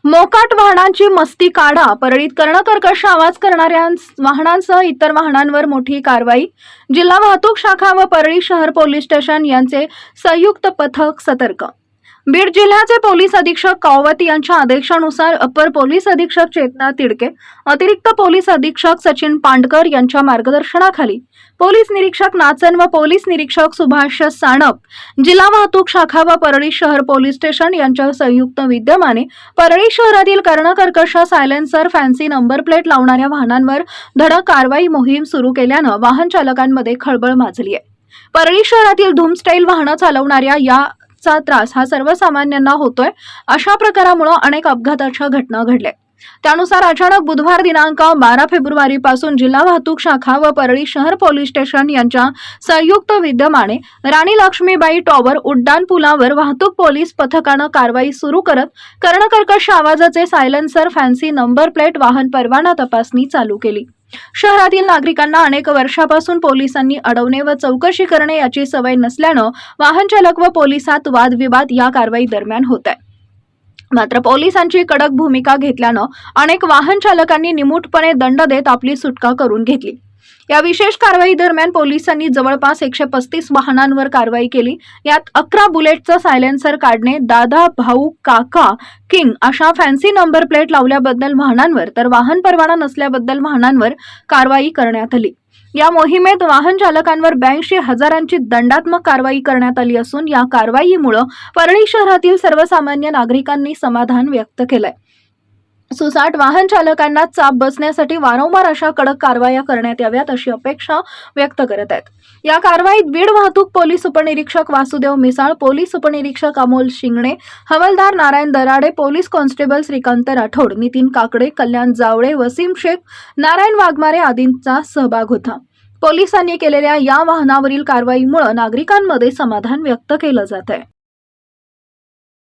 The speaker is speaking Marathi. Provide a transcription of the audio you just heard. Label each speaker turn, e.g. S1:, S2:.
S1: मोकाट वाहनांची मस्ती काढा. परळीत कर्णकर्कश आवाज करणाऱ्या वाहनांसह इतर वाहनांवर मोठी कारवाई. जिल्हा वाहतूक शाखा व परळी शहर पोलीस स्टेशन यांचे संयुक्त पथक सतर्क. बीड जिल्ह्याचे पोलीस अधीक्षक कावत यांच्या आदेशानुसार अपर पोलीस अधीक्षक चेतना तिडके, अतिरिक्त पोलीस अधीक्षक सचिन पांडकर यांच्या मार्गदर्शनाखाली पोलीस निरीक्षक नाचन व पोलीस निरीक्षक सुभाष साणप, जिल्हा वाहतूक शाखा व परळी शहर पोलीस स्टेशन यांच्या संयुक्त विद्यमाने परळी शहरातील कर्णकर्कश सायलेन्सर फॅन्सी नंबर प्लेट लावणाऱ्या वाहनांवर धडक कारवाई मोहीम सुरू केल्यानं वाहन चालकांमध्ये खळबळ माजली आहे. परळी शहरातील धूम स्टाईल वाहनं चालवणाऱ्या चा त्रास हा सर्वसामान्यांना होतोय. अशा प्रकारामुळे अनेक अपघाताच्या घटना घडल्या. त्यानुसार अचानक बुधवार दिनांक 12 फेब्रुवारी पासून जिल्हा वाहतूक शाखा व परळी शहर पोलीस स्टेशन यांच्या संयुक्त विद्यमाने राणी लक्ष्मीबाई टॉवर उड्डाण पुलावर वाहतूक पोलीस पथकानं कारवाई सुरू करत कर्णकर्कश आवाजाचे सायलेन्सर फॅन्सी नंबर प्लेट वाहन परवाना तपासणी चालू केली. शहरातील नागरिकांना अनेक वर्षापासून पोलिसांनी अडवणे व चौकशी करणे याची सवय नसल्यानं वाहन चालक व पोलिसात वादविवाद या कारवाई दरम्यान होत आहे. मात्र पोलिसांची कडक भूमिका घेतल्यानं अनेक वाहन चालकांनी निमूटपणे दंड देत आपली सुटका करून घेतली. या विशेष कारवाई दरम्यान पोलिसांनी जवळपास 135 वाहनांवर कारवाई केली. यात 11 बुलेटचा सायलेन्सर काढणे, दादा, भाऊ, काका, किंग अशा फॅन्सी नंबर प्लेट लावल्याबद्दल वाहनांवर तर वाहन परवाना नसल्याबद्दल वाहनांवर कारवाई करण्यात आली. या मोहिमेत वाहन चालकांवर 82,000ची दंडात्मक कारवाई करण्यात आली असून या कारवाईमुळे परळी शहरातील सर्वसामान्य नागरिकांनी समाधान व्यक्त केलंय. सुसाट वाहन चालकांना चाप बसण्यासाठी वारंवार अशा कडक कारवाया करण्यात याव्यात अशी अपेक्षा व्यक्त करत आहेत. या कारवाईत बीड वाहतूक पोलीस उपनिरीक्षक वासुदेव मिसाळ, पोलीस उपनिरीक्षक अमोल शिंगणे, हवालदार नारायण दराडे, पोलीस कॉन्स्टेबल श्रीकांत राठोड, नितीन काकडे, कल्याण जावळे, वसीम शेख, नारायण वाघमारे आदींचा सहभाग होता. पोलिसांनी केलेल्या या वाहनावरील कारवाईमुळे नागरिकांमध्ये समाधान व्यक्त केलं जात आहे.